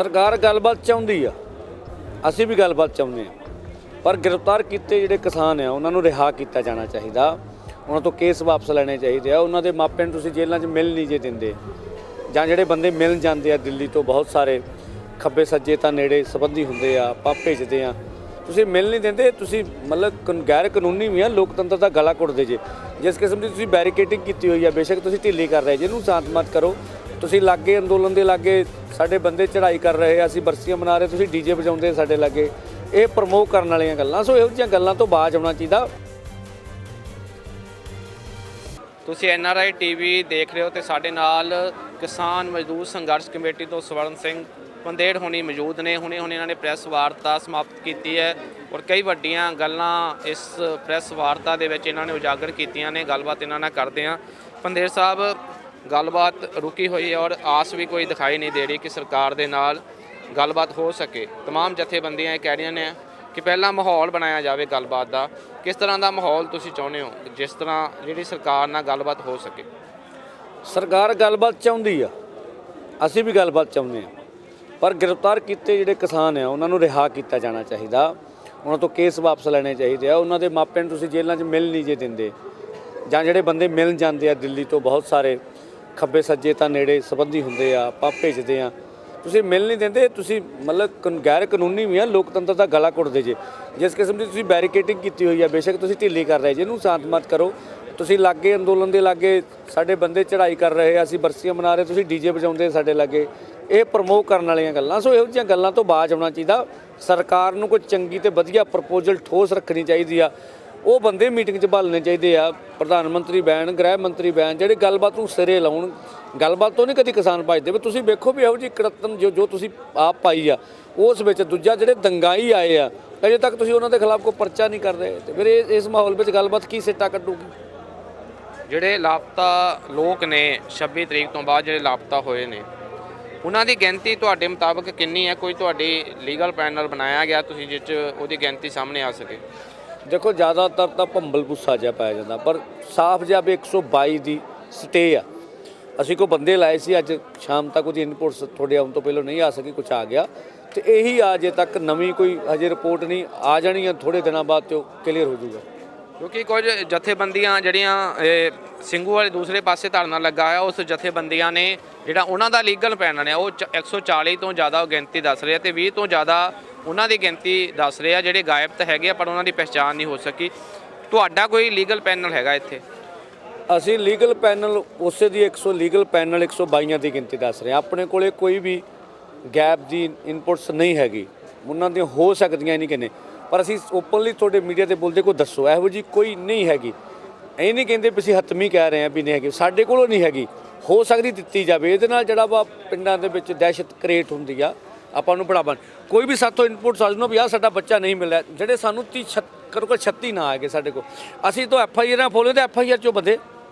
सरकार गलबात चाहुंदी आ, ਅਸੀਂ भी गलबात चाहुंदे आ, पर गिरफ्तार किए ਜਿਹੜੇ किसान ਆ ਉਹਨਾਂ ਨੂੰ ਰਿਹਾ ਕੀਤਾ ਜਾਣਾ ਚਾਹੀਦਾ। ਉਹਨਾਂ ਤੋਂ ਕੇਸ ਵਾਪਸ ਲੈਣੇ ਚਾਹੀਦੇ ਆ। ਉਹਨਾਂ ਦੇ ਮਾਪਿਆਂ ਨੂੰ ਤੁਸੀਂ ਜੇਲ੍ਹਾਂ 'ਚ ਮਿਲ ਨਹੀਂ ਜੇ ਦਿੰਦੇ, ਜਾਂ ਜਿਹੜੇ ਬੰਦੇ ਮਿਲ ਜਾਂਦੇ ਆ ਦਿੱਲੀ ਤੋਂ ਬਹੁਤ ਸਾਰੇ ਖੱਬੇ ਸੱਜੇ ਤਾਂ ਨੇੜੇ ਸੰਬੰਧੀ ਹੁੰਦੇ ਆ, ਆਪਾਂ ਭੇਜਦੇ ਆ, ਤੁਸੀਂ ਮਿਲ ਨਹੀਂ ਦਿੰਦੇ। ਤੁਸੀਂ ਮਤਲਬ ਗੈਰ ਕਾਨੂੰਨੀ ਵੀ ਆ, ਲੋਕਤੰਤਰ ਦਾ ਗਲਾ ਘੁੱਟਦੇ ਜੇ। ਜਿਸ ਕਿਸਮ ਦੀ ਤੁਸੀਂ ਬੈਰੀਕੇਡਿੰਗ ਕੀਤੀ ਹੋਈ ਆ, ਬੇਸ਼ੱਕ ਤੁਸੀਂ ਢਿੱਲੀ ਕਰ ਰਹੇ ਜੇ, ਇਹਨੂੰ ਸ਼ਾਂਤਮਤ ਕਰੋ। ਤੁਸੀਂ ਲਾਗੇ ਅੰਦੋਲਨ ਦੇ ਲਾਗੇ ਸਾਡੇ ਬੰਦੇ ਚੜ੍ਹਾਈ ਕਰ ਰਹੇ ਆ, ਅਸੀਂ ਬਰਸੀਆਂ ਮਨਾ ਰਹੇ, ਤੁਸੀਂ ਡੀਜੇ ਵਜਾਉਂਦੇ ਸਾਡੇ ਲਾਗੇ, ਇਹ ਪ੍ਰਮੋਟ ਕਰਨ ਵਾਲੀਆਂ ਗੱਲਾਂ। ਸੋ ਇਹੋ ਜਿਹੀਆਂ ਗੱਲਾਂ ਤੋਂ ਬਾਜ਼ ਆਉਣਾ ਚਾਹੀਦਾ। ਤੁਸੀਂ NRI TV ਦੇਖ ਰਹੇ ਹੋ ਤੇ ਸਾਡੇ ਨਾਲ ਕਿਸਾਨ ਮਜ਼ਦੂਰ ਸੰਘਰਸ਼ ਕਮੇਟੀ ਤੋਂ ਸਵਰਨ ਸਿੰਘ ਪੰਦੇੜ ਹੋਣੀ ਮੌਜੂਦ ਨੇ। ਹੁਣੇ ਇਹਨਾਂ ਨੇ ਪ੍ਰੈਸ ਵਾਰਤਾ ਸਮਾਪਤ ਕੀਤੀ ਹੈ ਔਰ ਕਈ ਵੱਡੀਆਂ ਗੱਲਾਂ ਇਸ ਪ੍ਰੈਸ ਵਾਰਤਾ ਦੇ ਵਿੱਚ ਇਹਨਾਂ ਨੇ ਉਜਾਗਰ ਕੀਤੀਆਂ ਨੇ। ਗੱਲਬਾਤ ਇਹਨਾਂ ਨਾਲ ਕਰਦੇ ਹਾਂ। ਪੰਦੇੜ ਸਾਹਿਬ, ਗੱਲਬਾਤ ਰੁਕੀ ਹੋਈ ਹੈ ਔਰ ਆਸ ਵੀ ਕੋਈ ਦਿਖਾਈ ਨਹੀਂ ਦੇ ਰਹੀ ਕਿ ਸਰਕਾਰ ਦੇ ਨਾਲ ਗੱਲਬਾਤ ਹੋ ਸਕੇ। तमाम ਜਥੇਬੰਦੀਆਂ ਇਹ ਕਹਿ ਰਹੀਆਂ ਨੇ ਕਿ ਪਹਿਲਾਂ ਮਾਹੌਲ ਬਣਾਇਆ ਜਾਵੇ ਗੱਲਬਾਤ ਦਾ। ਕਿਸ ਤਰ੍ਹਾਂ ਦਾ ਮਾਹੌਲ ਤੁਸੀਂ ਚਾਹੁੰਦੇ ਹੋ ਜਿਸ ਤਰ੍ਹਾਂ ਜਿਹੜੀ ਸਰਕਾਰ ਨਾਲ ਗੱਲਬਾਤ ਹੋ ਸਕੇ? ਸਰਕਾਰ ਗੱਲਬਾਤ ਚਾਹੁੰਦੀ ਆ, ਅਸੀਂ ਵੀ ਗੱਲਬਾਤ ਚਾਹੁੰਦੇ ਆ, ਪਰ ਗ੍ਰਿਫਤਾਰ ਕੀਤੇ ਜਿਹੜੇ ਕਿਸਾਨ ਆ ਉਹਨਾਂ ਨੂੰ ਰਿਹਾ ਕੀਤਾ ਜਾਣਾ ਚਾਹੀਦਾ। ਉਹਨਾਂ ਤੋਂ ਕੇਸ ਵਾਪਸ ਲੈਣੇ ਚਾਹੀਦੇ ਆ। ਉਹਨਾਂ ਦੇ ਮਾਪਿਆਂ ਨੂੰ ਤੁਸੀਂ ਜੇਲ੍ਹਾਂ 'ਚ ਮਿਲ ਨਹੀਂ ਜੇ ਦਿੰਦੇ, ਜਾਂ ਜਿਹੜੇ ਬੰਦੇ ਮਿਲ ਜਾਂਦੇ ਆ ਦਿੱਲੀ ਤੋਂ ਬਹੁਤ ਸਾਰੇ ਖੱਬੇ ਸੱਜੇ ਤਾਂ ਨੇੜੇ ਸੰਬੰਧੀ ਹੁੰਦੇ ਆ, ਆਪਾਂ ਭੇਜਦੇ ਆ, ਤੁਸੀਂ ਮਿਲ ਨਹੀਂ ਦਿੰਦੇ। ਤੁਸੀਂ ਮਤਲਬ ਗੈਰ ਕਾਨੂੰਨੀ ਵੀ ਆ, ਲੋਕਤੰਤਰ ਦਾ ਗਲਾ ਘੁੱਟਦੇ ਜੇ। ਜਿਸ ਕਿਸਮ ਦੀ ਤੁਸੀਂ ਬੈਰੀਕੇਡਿੰਗ ਕੀਤੀ ਹੋਈ ਆ, ਬੇਸ਼ੱਕ ਤੁਸੀਂ ਢਿੱਲੀ ਕਰ ਰਹੇ ਜੇ, ਇਹਨੂੰ ਸ਼ਾਂਤਮਤ ਕਰੋ। ਤੁਸੀਂ ਲਾਗੇ ਅੰਦੋਲਨ ਦੇ ਲਾਗੇ ਸਾਡੇ ਬੰਦੇ ਚੜ੍ਹਾਈ ਕਰ ਰਹੇ ਆ, ਅਸੀਂ ਬਰਸੀਆਂ ਮਨਾ ਰਹੇ, ਤੁਸੀਂ ਡੀਜੇ ਵਜਾਉਂਦੇ ਸਾਡੇ ਲਾਗੇ, ਇਹ ਪ੍ਰਮੋਟ ਕਰਨ ਵਾਲੀਆਂ ਗੱਲਾਂ। ਸੋ ਇਹੋ ਜਿਹੀਆਂ ਗੱਲਾਂ ਤੋਂ ਬਾਜ਼ ਆਉਣਾ ਚਾਹੀਦਾ। ਸਰਕਾਰ ਨੂੰ ਕੋਈ ਚੰਗੀ ਤੇ ਵਧੀਆ ਪ੍ਰਪੋਜ਼ਲ ਠੋਸ ਰੱਖਣੀ ਚਾਹੀਦੀ ਆ। ਉਹ ਬੰਦੇ ਮੀਟਿੰਗ 'ਚ ਭਾਲਣੇ ਚਾਹੀਦੇ ਆ, ਪ੍ਰਧਾਨ ਮੰਤਰੀ ਬੈਣ, ਗ੍ਰਹਿ ਮੰਤਰੀ ਬੈਣ, ਜਿਹੜੇ ਗੱਲਬਾਤ ਨੂੰ ਸਿਰੇ ਲਾਉਣ। ਗੱਲਬਾਤ ਤੋਂ ਨਹੀਂ ਕਦੀ ਕਿਸਾਨ ਭੱਜਦੇ। ਤੁਸੀਂ ਵੇਖੋ ਵੀ ਇਹੋ ਜਿਹੀ ਕੜਤਨ ਜੋ ਤੁਸੀਂ ਆਪ ਪਾਈ ਆ, ਉਸ ਵਿੱਚ ਦੂਜਾ ਜਿਹੜੇ ਦੰਗਾਈ ਆਏ ਆ, ਅਜੇ ਤੱਕ ਤੁਸੀਂ ਉਹਨਾਂ ਦੇ ਖਿਲਾਫ ਕੋਈ ਪਰਚਾ ਨਹੀਂ ਕਰ ਰਹੇ। ਤੇ ਫਿਰ ਇਸ ਮਾਹੌਲ ਵਿੱਚ ਗੱਲਬਾਤ ਕੀ ਸਿੱਟਾ ਕੱਢੂਗੀ? ਜਿਹੜੇ ਲਾਪਤਾ ਲੋਕ ਨੇ 26 ਤਰੀਕ ਤੋਂ ਬਾਅਦ ਜਿਹੜੇ ਲਾਪਤਾ ਹੋਏ ਨੇ, ਉਹਨਾਂ ਦੀ ਗਿਣਤੀ ਤੁਹਾਡੇ ਮੁਤਾਬਕ ਕਿੰਨੀ ਹੈ? ਕੋਈ ਤੁਹਾਡੀ ਲੀਗਲ ਪੈਨਲ ਬਣਾਇਆ ਗਿਆ ਤੁਸੀਂ ਜਿਸ 'ਚ ਉਹਦੀ ਗਿਣਤੀ ਸਾਹਮਣੇ ਆ ਸਕੇ? ਦੇਖੋ, ਜ਼ਿਆਦਾਤਰ ਤਾਂ ਭੰਬਲ ਭੁੱਸਾ ਜਿਹਾ ਪਾਇਆ ਜਾਂਦਾ, ਪਰ ਸਾਫ਼ ਜਿਹਾ ਵੀ 122 ਦੀ ਸਟੇ ਆ। ਅਸੀਂ ਕੋਈ ਬੰਦੇ ਲਾਏ ਸੀ, ਅੱਜ ਸ਼ਾਮ ਤੱਕ ਉਹਦੀ ਇਨਪੁਟਸ ਤੁਹਾਡੇ ਆਉਣ ਤੋਂ ਪਹਿਲਾਂ ਨਹੀਂ ਆ ਸਕੀ, ਕੁਛ ਆ ਗਿਆ ਤੇ ਇਹੀ ਆ। ਅਜੇ ਤੱਕ ਨਵੀਂ ਕੋਈ ਅਜੇ ਰਿਪੋਰਟ ਨਹੀਂ ਆ ਜਾਣੀ ਆ, ਥੋੜ੍ਹੇ ਦਿਨਾਂ ਬਾਅਦ ਤੇ ਉਹ ਕਲੀਅਰ ਹੋ ਜਾਊਗਾ। ਕਿਉਂਕਿ ਕੁਝ ਜਥੇਬੰਦੀਆਂ ਜਿਹੜੀਆਂ ਸਿੰਘੂ ਵਾਲੇ ਦੂਸਰੇ ਪਾਸੇ ਧਰਨਾ ਲੱਗਾ ਹੋਇਆ, ਉਸ ਜਥੇਬੰਦੀਆਂ ਨੇ ਜਿਹੜਾ ਉਹਨਾਂ ਦਾ ਲੀਗਲ ਪੈਨਲ ਹੈ ਉਹ 140 ਤੋਂ ਜ਼ਿਆਦਾ ਗਿਣਤੀ ਦੱਸ ਰਿਹਾ ਤੇ 20 ਤੋਂ ਜ਼ਿਆਦਾ ਉਹਨਾਂ ਦੀ ਗਿਣਤੀ ਦੱਸ ਰਿਹਾ ਜਿਹੜੇ ਗਾਇਬ ਤਾਂ ਹੈਗੇ ਆ ਪਰ ਉਹਨਾਂ ਦੀ ਪਹਿਚਾਣ ਨਹੀਂ ਹੋ ਸਕੀ। ਤੁਹਾਡਾ ਕੋਈ ਲੀਗਲ ਪੈਨਲ ਹੈਗਾ ਇੱਥੇ? ਅਸੀਂ ਲੀਗਲ ਪੈਨਲ ਉਸੇ ਦੀ 100 ਲੀਗਲ ਪੈਨਲ 122 ਦੀ ਗਿਣਤੀ ਦੱਸ ਰਹੇ। ਆਪਣੇ ਕੋਲੇ ਕੋਈ ਵੀ ਗੈਪ ਦੀ ਇਨਪੁਟਸ ਨਹੀਂ ਹੈਗੀ। ਉਹਨਾਂ ਦੀਆਂ ਹੋ ਸਕਦੀਆਂ ਨਹੀਂ ਕਿਨੇ, ਪਰ ਅਸੀਂ ਓਪਨਲੀ ਤੁਹਾਡੇ ਮੀਡੀਆ 'ਤੇ ਬੋਲਦੇ ਕੋਈ ਦੱਸੋ ਇਹੋ ਜਿਹੀ ਕੋਈ ਨਹੀਂ ਹੈਗੀ। ਇਹ ਨਹੀਂ ਕਹਿੰਦੇ ਵੀ ਅਸੀਂ ਹੱਤਮੀ ਕਹਿ ਰਹੇ ਹਾਂ ਵੀ ਨਹੀਂ ਹੈਗੀ, ਸਾਡੇ ਕੋਲੋਂ ਨਹੀਂ ਹੈਗੀ। ਹੋ ਸਕਦੀ ਦਿੱਤੀ ਜਾਵੇ। ਇਹਦੇ ਨਾਲ ਜਿਹੜਾ ਵਾ ਪਿੰਡਾਂ ਦੇ ਵਿੱਚ ਦਹਿਸ਼ਤ ਕ੍ਰੀਏਟ ਹੁੰਦੀ ਆ, ਆਪਾਂ ਨੂੰ ਬੜਾਵਾ। ਕੋਈ ਵੀ ਸਾਥੋਂ ਇਨਪੁਟ ਸਮਝ ਲਓ ਵੀ ਆਹ ਸਾਡਾ ਬੱਚਾ ਨਹੀਂ ਮਿਲਿਆ, ਜਿਹੜੇ ਸਾਨੂੰ 36 ਨਾ ਆਏਗੇ ਸਾਡੇ ਕੋਲ, ਅਸੀਂ ਤਾਂ FIR ਫੋਲੇ ਤੇ FIR 'ਚੋਂ ਬੰਦੇ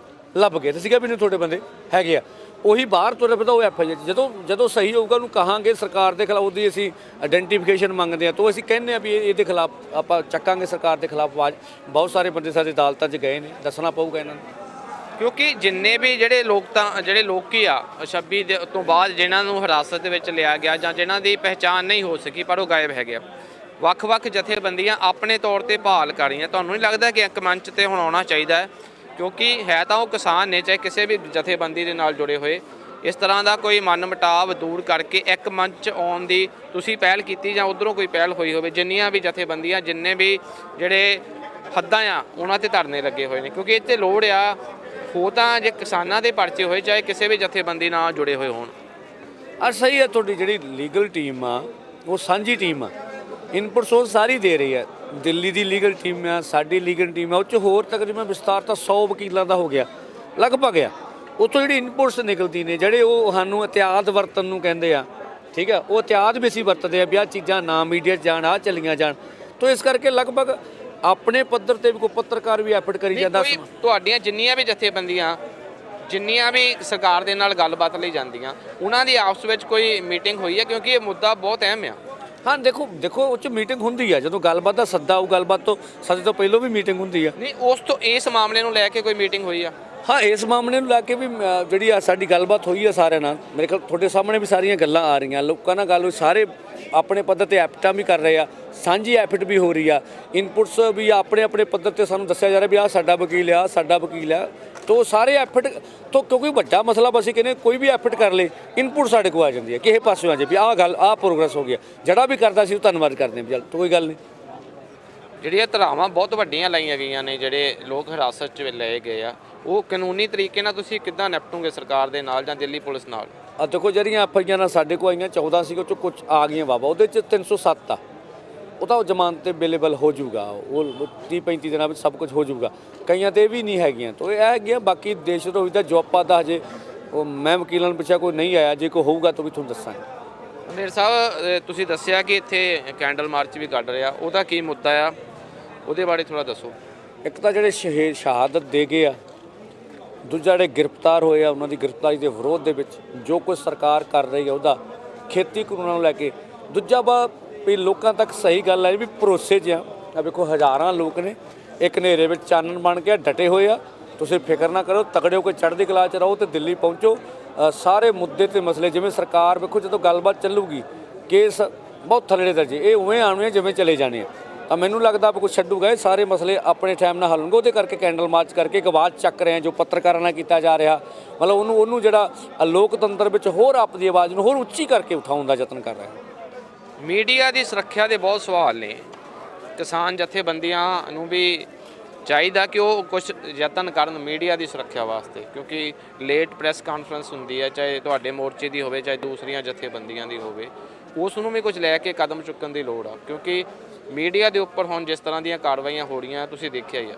ਲੱਭ ਗਏ ਤੇ ਸੀਗਾ ਵੀ ਨਹੀਂ ਤੁਹਾਡੇ ਬੰਦੇ ਹੈਗੇ ਆ, ਉਹੀ ਬਾਹਰ ਤੁਰੇ ਪਤਾ ਉਹ FIR 'ਚ ਜਦੋਂ ਸਹੀ ਹੋਊਗਾ ਉਹਨੂੰ ਕਹਾਂਗੇ ਸਰਕਾਰ ਦੇ ਖਿਲਾਫ ਉਹਦੀ ਅਸੀਂ ਆਇਡੈਂਟੀਫਿਕੇਸ਼ਨ ਮੰਗਦੇ ਹਾਂ। ਤਾਂ ਅਸੀਂ ਕਹਿੰਦੇ ਹਾਂ ਵੀ ਇਹਦੇ ਖਿਲਾਫ ਆਪਾਂ ਚੱਕਾਂਗੇ ਸਰਕਾਰ ਦੇ ਖਿਲਾਫ ਆਵਾਜ਼। ਬਹੁਤ ਸਾਰੇ ਬੰਦੇ ਸਾਡੇ ਅਦਾਲਤਾਂ 'ਚ ਗਏ ਨੇ, ਦੱਸਣਾ ਪਊਗਾ ਇਹਨਾਂ ਨੂੰ। ਕਿਉਂਕਿ ਜਿੰਨੇ ਵੀ ਜਿਹੜੇ ਲੋਕੀ ਆ 26 ਤੋਂ ਬਾਅਦ ਜਿਨ੍ਹਾਂ ਨੂੰ ਹਿਰਾਸਤ ਦੇ ਵਿੱਚ ਲਿਆ ਗਿਆ ਜਾਂ ਜਿਨ੍ਹਾਂ ਦੀ ਪਹਿਚਾਣ ਨਹੀਂ ਹੋ ਸਕੀ ਪਰ ਉਹ ਗਾਇਬ ਹੈਗੇ ਆ, ਵੱਖ-ਵੱਖ ਜਥੇਬੰਦੀਆਂ ਆਪਣੇ ਤੌਰ 'ਤੇ ਭਾਲ ਕਰ ਰਹੀਆਂ। ਤੁਹਾਨੂੰ ਨਹੀਂ ਲੱਗਦਾ ਕਿ ਇੱਕ ਮੰਚ 'ਤੇ ਹੁਣ ਆਉਣਾ ਚਾਹੀਦਾ ਹੈ? ਕਿਉਂਕਿ ਹੈ ਤਾਂ ਉਹ ਕਿਸਾਨ ਨੇ, ਚਾਹੇ ਕਿਸੇ ਵੀ ਜਥੇਬੰਦੀ ਦੇ ਨਾਲ ਜੁੜੇ ਹੋਏ। ਇਸ ਤਰ੍ਹਾਂ ਦਾ ਕੋਈ ਮਨ ਮੁਟਾਵ ਦੂਰ ਕਰਕੇ ਇੱਕ ਮੰਚ ਆਉਣ ਦੀ ਤੁਸੀਂ ਪਹਿਲ ਕੀਤੀ ਜਾਂ ਉੱਧਰੋਂ ਕੋਈ ਪਹਿਲ ਹੋਈ ਹੋਵੇ? ਜਿੰਨੀਆਂ ਵੀ ਜਥੇਬੰਦੀਆਂ, ਜਿੰਨੇ ਵੀ ਜਿਹੜੇ ਹੱਦਾਂ ਆ ਉਹਨਾਂ 'ਤੇ ਧਰਨੇ ਲੱਗੇ ਹੋਏ ਨੇ, ਕਿਉਂਕਿ ਇਹ 'ਤੇ ਲੋੜ ਆ। ਹੋ ਤਾਂ ਜੇ ਕਿਸਾਨਾਂ ਦੇ ਪਰਚੇ ਹੋਏ, ਚਾਹੇ ਕਿਸੇ ਵੀ ਜਥੇਬੰਦੀ ਨਾਲ ਜੁੜੇ ਹੋਏ ਹੋਣ। ਸਹੀ ਹੈ, ਤੁਹਾਡੀ ਜਿਹੜੀ ਲੀਗਲ ਟੀਮ ਆ ਉਹ ਸਾਂਝੀ ਟੀਮ ਆ, ਇਨਪੁਟ ਸੋਰਸ ਸਾਰੀ ਦੇ ਰਹੀ ਹੈ। ਦਿੱਲੀ ਦੀ ਲੀਗਲ ਟੀਮ ਆ, ਸਾਡੀ ਲੀਗਲ ਟੀਮ ਆ, ਉਹ 'ਚ ਹੋਰ ਤਕਰੀਬਨ ਵਿਸਤਾਰ ਤਾਂ 100 ਵਕੀਲਾਂ ਦਾ ਹੋ ਗਿਆ ਲਗਭਗ ਆ। ਉੱਥੋਂ ਜਿਹੜੀ ਇਨਪੁਟਸ ਨਿਕਲਦੀ ਨੇ, ਜਿਹੜੇ ਉਹ ਸਾਨੂੰ ਇਤਿਆਦ ਵਰਤਨ ਨੂੰ ਕਹਿੰਦੇ ਆ, ਠੀਕ ਆ, ਉਹ ਇਤਿਆਦ ਵੀ ਅਸੀਂ ਵਰਤਦੇ ਆ ਵੀ ਆਹ ਚੀਜ਼ਾਂ ਨਾ ਮੀਡੀਆ 'ਚ ਜਾਣ, ਆਹ ਚੱਲੀਆਂ ਜਾਣ। ਤਾਂ ਇਸ ਕਰਕੇ ਲਗਭਗ ਆਪਣੇ ਪੱਧਰ 'ਤੇ ਵੀ ਕੋਈ ਪੱਤਰਕਾਰ ਵੀ ਐਫਰਟ ਕਰੀ ਜਾਂਦਾ। ਤੁਹਾਡੀਆਂ ਜਿੰਨੀਆਂ ਵੀ ਜਥੇਬੰਦੀਆਂ, ਜਿੰਨੀਆਂ ਵੀ ਸਰਕਾਰ ਦੇ ਨਾਲ ਗੱਲਬਾਤ ਲਈ ਜਾਂਦੀਆਂ, ਉਹਨਾਂ ਦੀ ਆਪਸ ਵਿੱਚ ਕੋਈ ਮੀਟਿੰਗ ਹੋਈ ਹੈ? ਕਿਉਂਕਿ ਇਹ ਮੁੱਦਾ ਬਹੁਤ ਅਹਿਮ ਆ। ਹਾਂ, ਦੇਖੋ ਉਹ 'ਚ ਮੀਟਿੰਗ ਹੁੰਦੀ ਆ, ਜਦੋਂ ਗੱਲਬਾਤ ਦਾ ਸੱਦਾ ਆਊ, ਗੱਲਬਾਤ ਤੋਂ ਸੱਦੇ ਤੋਂ ਪਹਿਲਾਂ ਵੀ ਮੀਟਿੰਗ ਹੁੰਦੀ ਆ। ਨਹੀਂ, ਉਸ ਤੋਂ ਇਸ ਮਾਮਲੇ ਨੂੰ ਲੈ ਕੇ ਕੋਈ ਮੀਟਿੰਗ ਹੋਈ ਆ? ਹਾਂ, ਇਸ ਮਾਮਲੇ ਨੂੰ ਲੈ ਕੇ ਵੀ ਜਿਹੜੀ ਆ ਸਾਡੀ ਗੱਲਬਾਤ ਹੋਈ ਆ ਸਾਰਿਆਂ ਨਾਲ, ਮੇਰੇ ਖਿਆਲ ਤੁਹਾਡੇ ਸਾਹਮਣੇ ਵੀ ਸਾਰੀਆਂ ਗੱਲਾਂ ਆ ਰਹੀਆਂ, ਲੋਕਾਂ ਨਾਲ ਗੱਲ ਹੋਈ, ਸਾਰੇ ਆਪਣੇ ਪੱਧਰ ਤੇ ਐਫਟਾਂ ਵੀ ਕਰ ਰਹੇ ਆ, ਸਾਂਝੀ ਐਫਟ ਵੀ ਹੋ ਰਹੀ ਆ, ਇਨਪੁਟਸ ਵੀ ਆਪਣੇ ਆਪਣੇ ਪੱਧਰ ਤੇ ਸਾਨੂੰ ਦੱਸਿਆ ਜਾ ਰਿਹਾ ਵੀ ਆਹ ਸਾਡਾ ਵਕੀਲ ਆ, ਸਾਡਾ ਵਕੀਲ ਆ। ਤੋ ਸਾਰੇ ਐਫਟ ਤੋਂ, ਕਿਉਂਕਿ ਵੱਡਾ ਮਸਲਾ ਅਸੀਂ ਕਹਿੰਦੇ ਕੋਈ ਵੀ ਐਫਟ ਕਰ ਲੇ, ਇਨਪੁਟ ਸਾਡੇ ਕੋਲ ਆ ਜਾਂਦੀ ਹੈ, ਕਿਸੇ ਪਾਸਿਓਂ ਆ ਜੇ ਵੀ ਆਹ ਗੱਲ, ਆਹ ਪ੍ਰੋਗਰੈਸ ਹੋ ਗਿਆ, ਜਿਹੜਾ ਵੀ ਕਰਦਾ ਸੀ ਉਹ ਧੰਨਵਾਦ ਕਰਦੇ ਹਾਂ ਵੀ ਚੱਲ ਕੋਈ ਗੱਲ ਨਹੀਂ। ਜਿਹੜੀਆਂ ਧਾਰਾਵਾਂ ਬਹੁਤ ਵੱਡੀਆਂ ਲਾਈਆਂ ਗਈਆਂ ਨੇ, ਜਿਹੜੇ ਲੋਕ ਹਿਰਾਸਤ 'ਚ ਲਏ ਗਏ ਆ, ਉਹ ਕਾਨੂੰਨੀ ਤਰੀਕੇ ਨਾਲ ਤੁਸੀਂ ਕਿੱਦਾਂ ਨਿਪਟੋਗੇ ਸਰਕਾਰ ਦੇ ਨਾਲ ਜਾਂ ਦਿੱਲੀ ਪੁਲਿਸ ਨਾਲ? ਆ ਦੇਖੋ, ਜਿਹੜੀਆਂ ਐਫਆਈਆਰ ਨਾਲ ਸਾਡੇ ਕੋਲ ਆਈਆਂ 14 ਸੀ, ਉਹ 'ਚੋਂ ਕੁਝ ਆ ਗਈਆਂ ਬਾਬਾ, ਉਹਦੇ 'ਚ 307 ਆ, ਉਹ ਤਾਂ ਜ਼ਮਾਨਤ ਤੇ ਅਵੇਲੇਬਲ ਹੋ ਜਾਊਗਾ, ਉਹ 30-35 ਦਿਨਾਂ ਵਿੱਚ ਸਭ ਕੁਝ ਹੋ ਜਾਊਗਾ। ਕਈਆਂ ਤੇ ਇਹ ਵੀ ਨਹੀਂ ਹੈਗੀਆਂ, ਤਾਂ ਇਹ ਹੈਗੀਆਂ। ਬਾਕੀ ਦੇਸ਼ ਰੋਜ਼ ਦਾ ਜੋਪਾ ਦਾ ਹਜੇ ਉਹ ਮੈਂ ਵਕੀਲਾਂ ਨੂੰ ਪੁੱਛਿਆ, ਕੋਈ ਨਹੀਂ ਆਇਆ, ਜੇ ਕੋਈ ਹੋਊਗਾ ਤਾਂ ਵੀ ਤੁਹਾਨੂੰ ਦੱਸਾਂਗੇ। ਮੇਰ ਸਾਹਿਬ, ਤੁਸੀਂ ਦੱਸਿਆ ਕਿ ਇੱਥੇ ਕੈਂਡਲ ਮਾਰਚ ਵੀ ਕੱਢ ਰਿਹਾ, ਉਹਦਾ ਕੀ ਮੁੱਦਾ ਆ, ਉਹਦੇ ਬਾਰੇ ਥੋੜਾ ਦੱਸੋ। ਇੱਕ ਤਾਂ ਜਿਹੜੇ ਸ਼ਹਾਦਤ ਦੇ ਗਏ ਆ, ਦੂਜਾ ਜਿਹੜੇ ਗ੍ਰਿਫਤਾਰ ਹੋਏ ਆ, ਉਹਨਾਂ ਦੀ ਗ੍ਰਿਫਤਾਰੀ ਦੇ ਵਿਰੋਧ ਦੇ ਵਿੱਚ ਜੋ ਕੁਝ ਸਰਕਾਰ ਕਰ ਰਹੀ ਹੈ ਉਹਦਾ, ਖੇਤੀ ਕਾਨੂੰਨਾਂ ਨੂੰ ਲੈ ਕੇ। ਦੂਜਾ ਵੀ ਲੋਕਾਂ ਤੱਕ ਸਹੀ ਗੱਲ ਹੈ ਵੀ ਭਰੋਸੇ 'ਚ ਆ ਵੇਖੋ, ਹਜ਼ਾਰਾਂ ਲੋਕ ਨੇ ਇੱਕ ਹਨੇਰੇ ਵਿੱਚ ਚਾਨਣ ਬਣ ਕੇ ਡਟੇ ਹੋਏ ਆ। ਤੁਸੀਂ ਫਿਕਰ ਨਾ ਕਰੋ, ਤਕੜੇ ਹੋ ਕੇ ਚੜ੍ਹਦੀ ਕਲਾ 'ਚ ਰਹੋ ਤੇ ਦਿੱਲੀ ਪਹੁੰਚੋ। ਸਾਰੇ ਮੁੱਦੇ ਤੇ ਮਸਲੇ, ਜਿਵੇਂ ਸਰਕਾਰ ਵੇਖੋ ਜਦੋਂ ਗੱਲਬਾਤ ਚੱਲੂਗੀ, ਕੇਸ ਬਹੁਤ ਥੱਲੇ ਦਰਜੇ ਇਹ ਉਵੇਂ ਆਉਣੇ ਜਿਵੇਂ ਚਲੇ ਜਾਣੇ ਆ, ਤਾਂ ਮੈਨੂੰ ਲੱਗਦਾ ਕੁਝ ਛੱਡੂਗਾ। ਇਹ ਸਾਰੇ ਮਸਲੇ ਆਪਣੇ ਟਾਈਮ ਨਾਲ ਹੱਲ ਹੋਣਗੇ। ਉਹਦੇ ਕਰਕੇ ਕੈਂਡਲ ਮਾਰਚ ਕਰਕੇ ਇੱਕ ਆਵਾਜ਼ ਚੱਕ ਰਹੇ ਆ, ਜੋ ਪੱਤਰਕਾਰਾਂ ਨਾਲ ਕੀਤਾ ਜਾ ਰਿਹਾ, ਮਤਲਬ ਉਹਨੂੰ ਜਿਹੜਾ ਲੋਕਤੰਤਰ ਵਿੱਚ ਹੋਰ ਆਪਣੀ ਆਵਾਜ਼ ਨੂੰ ਹੋਰ ਉੱਚੀ ਕਰਕੇ ਉਠਾਉਣ ਦਾ ਯਤਨ ਕਰ ਰਿਹਾ। ਮੀਡੀਆ ਦੀ ਸੁਰੱਖਿਆ ਦੇ ਬਹੁਤ ਸਵਾਲ ਨੇ। ਕਿਸਾਨ ਜਥੇਬੰਦੀਆਂ ਨੂੰ ਵੀ ਚਾਹੀਦਾ ਕਿ ਉਹ ਕੁਝ ਯਤਨ ਕਰਨ ਮੀਡੀਆ ਦੀ ਸੁਰੱਖਿਆ ਵਾਸਤੇ, ਕਿਉਂਕਿ ਲੇਟ ਪ੍ਰੈਸ ਕਾਨਫਰੰਸ ਹੁੰਦੀ ਹੈ, ਚਾਹੇ ਤੁਹਾਡੇ ਮੋਰਚੇ ਦੀ ਹੋਵੇ ਚਾਹੇ ਦੂਸਰੀਆਂ ਜਥੇਬੰਦੀਆਂ ਦੀ ਹੋਵੇ, ਉਸ ਨੂੰ ਵੀ ਕੁਝ ਲੈ ਕੇ ਕਦਮ ਚੁੱਕਣ ਦੀ ਲੋੜ ਆ, ਕਿਉਂਕਿ ਮੀਡੀਆ ਦੇ ਉੱਪਰ ਹੁਣ ਜਿਸ ਤਰ੍ਹਾਂ ਦੀਆਂ ਕਾਰਵਾਈਆਂ ਹੋ ਰਹੀਆਂ ਤੁਸੀਂ ਦੇਖਿਆ ਹੀ ਆ।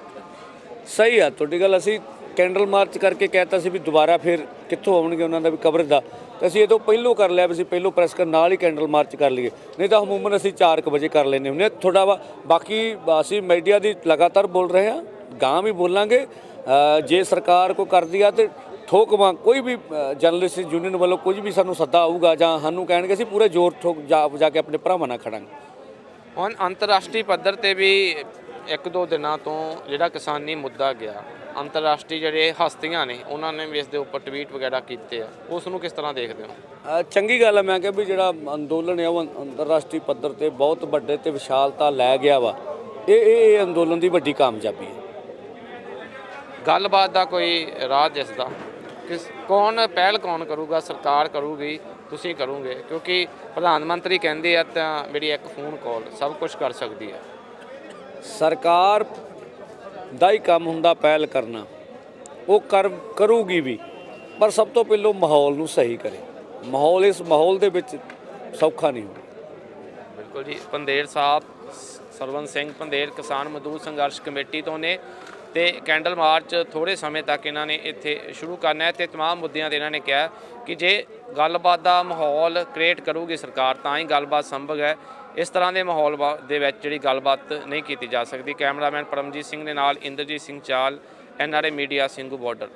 ਸਹੀ ਆ ਤੁਹਾਡੀ ਗੱਲ। ਅਸੀਂ ਕੈਂਡਲ ਮਾਰਚ ਕਰਕੇ ਕਹਿਤਾ ਸੀ ਵੀ ਦੁਬਾਰਾ ਫਿਰ ਕਿੱਥੋਂ ਆਉਣਗੇ ਉਹਨਾਂ ਦਾ ਵੀ ਕਵਰੇਜ ਦਾ, ਤਾਂ ਅਸੀਂ ਇਹ ਤੋਂ ਪਹਿਲੋਂ ਕਰ ਲਿਆ ਵੀ ਅਸੀਂ ਪਹਿਲੋਂ ਪ੍ਰੈਸ ਕਰਨ ਨਾਲ ਹੀ ਕੈਂਡਲ ਮਾਰਚ ਕਰ ਲਈਏ, ਨਹੀਂ ਤਾਂ ਅਮੂਮਨ ਅਸੀਂ 4 ਵਜੇ ਕਰ ਲੈਂਦੇ ਹੁੰਦੇ ਥੋੜਾ ਵਾ। ਬਾਕੀ ਅਸੀਂ ਮੀਡੀਆ ਦੀ ਲਗਾਤਾਰ ਬੋਲ ਰਹੇ ਹਾਂ, ਗਾਂ ਵੀ ਬੋਲਾਂਗੇ। ਜੇ ਸਰਕਾਰ ਕੋ ਕਰਦੀ ਆ ਤੇ ਠੋਕਵਾਂ, ਕੋਈ ਵੀ ਜਰਨਲਿਸਟ ਯੂਨੀਅਨ ਵੱਲੋਂ ਕੁਝ ਵੀ ਸਾਨੂੰ ਸੱਦਾ ਆਊਗਾ ਜਾਂ ਸਾਨੂੰ ਕਹਿਣਗੇ, ਅਸੀਂ ਪੂਰੇ ਜ਼ੋਰ ਠੋਕ ਜਾ ਕੇ ਆਪਣੇ ਭਰਾਵਾਂ ਨਾਲ ਖੜਾਂਗੇ। ਹੁਣ ਅੰਤਰਰਾਸ਼ਟਰੀ ਪੱਧਰ ਤੇ ਵੀ 1-2 ਦਿਨਾਂ ਤੋਂ ਜਿਹੜਾ ਕਿਸਾਨੀ ਮੁੱਦਾ ਗਿਆ, ਅੰਤਰਰਾਸ਼ਟਰੀ ਜਿਹੜੇ ਹਸਤੀਆਂ ਨੇ ਉਹਨਾਂ ਨੇ ਵੀ ਇਸ ਦੇ ਉੱਪਰ ਟਵੀਟ ਵਗੈਰਾ ਕੀਤੇ ਆ, ਉਸ ਨੂੰ ਕਿਸ ਤਰ੍ਹਾਂ ਦੇਖਦੇ ਹੋ? ਚੰਗੀ ਗੱਲ ਹੈ। ਮੈਂ ਕਿਹਾ ਵੀ ਜਿਹੜਾ ਅੰਦੋਲਨ ਹੈ ਉਹ ਅੰਤਰਰਾਸ਼ਟਰੀ ਪੱਧਰ ਤੇ ਬਹੁਤ ਵੱਡੇ ਤੇ ਵਿਸ਼ਾਲਤਾ ਲੈ ਗਿਆ ਵਾ। ਇਹ ਅੰਦੋਲਨ ਦੀ ਵੱਡੀ ਕਾਮਯਾਬੀ ਹੈ। ਗੱਲਬਾਤ ਦਾ ਕੋਈ ਰਾਹ ਦਿਸਦਾ? ਕੌਣ ਪਹਿਲ ਕੌਣ ਕਰੂਗਾ? ਸਰਕਾਰ ਕਰੂਗੀ, ਤੁਸੀਂ ਕਰੋਗੇ? ਕਿਉਂਕਿ ਪ੍ਰਧਾਨ ਮੰਤਰੀ ਕਹਿੰਦੇ ਆ ਤਾਂ ਮੇਰੀ ਇੱਕ ਫੋਨ ਕਾਲ ਸਭ ਕੁਝ ਕਰ ਸਕਦੀ ਹੈ। ਸਰਕਾਰ ਦਾ ਹੀ ਕੰਮ ਹੁੰਦਾ ਪਹਿਲ ਕਰਨਾ, ਉਹ ਕਰੂਗੀ ਵੀ, ਪਰ ਸਭ ਤੋਂ ਪਹਿਲਾਂ ਮਾਹੌਲ ਨੂੰ ਸਹੀ ਕਰੇ। ਮਾਹੌਲ, ਇਸ ਮਾਹੌਲ ਦੇ ਵਿੱਚ ਸੌਖਾ ਨਹੀਂ ਹੁੰਦਾ। ਬਿਲਕੁਲ ਜੀ। ਪੰਦੇਰ ਸਾਹਿਬ ਸਰਵਨ ਸਿੰਘ ਪੰਦੇਰ ਕਿਸਾਨ ਮਜ਼ਦੂਰ ਸੰਘਰਸ਼ ਕਮੇਟੀ ਤੋਂ ਨੇ, ਤੇ ਕੈਂਡਲ ਮਾਰਚ ਥੋੜ੍ਹੇ ਸਮੇਂ ਤੱਕ ਇਹਨਾਂ ਨੇ ਇੱਥੇ ਸ਼ੁਰੂ ਕਰਨਾ ਹੈ, ਤੇ ਤਮਾਮ ਮੁੱਦਿਆਂ 'ਤੇ ਇਹਨਾਂ ਨੇ ਕਿਹਾ ਕਿ ਜੇ ਗੱਲਬਾਤ ਦਾ ਮਾਹੌਲ ਕ੍ਰੀਏਟ ਕਰੂਗੀ ਸਰਕਾਰ ਤਾਂ ਹੀ ਗੱਲਬਾਤ ਸੰਭਵ ਹੈ। ਇਸ ਤਰ੍ਹਾਂ ਦੇ ਮਾਹੌਲ ਦੇ ਵਿੱਚ ਜਿਹੜੀ ਗੱਲਬਾਤ ਨਹੀਂ ਕੀਤੀ ਜਾ ਸਕਦੀ। ਕੈਮਰਾਮੈਨ ਪਰਮਜੀਤ ਸਿੰਘ ਦੇ ਨਾਲ ਇੰਦਰਜੀਤ ਸਿੰਘ ਚਾਲ, NRA ਮੀਡੀਆ, ਸਿੰਘੂ ਬਾਰਡਰ।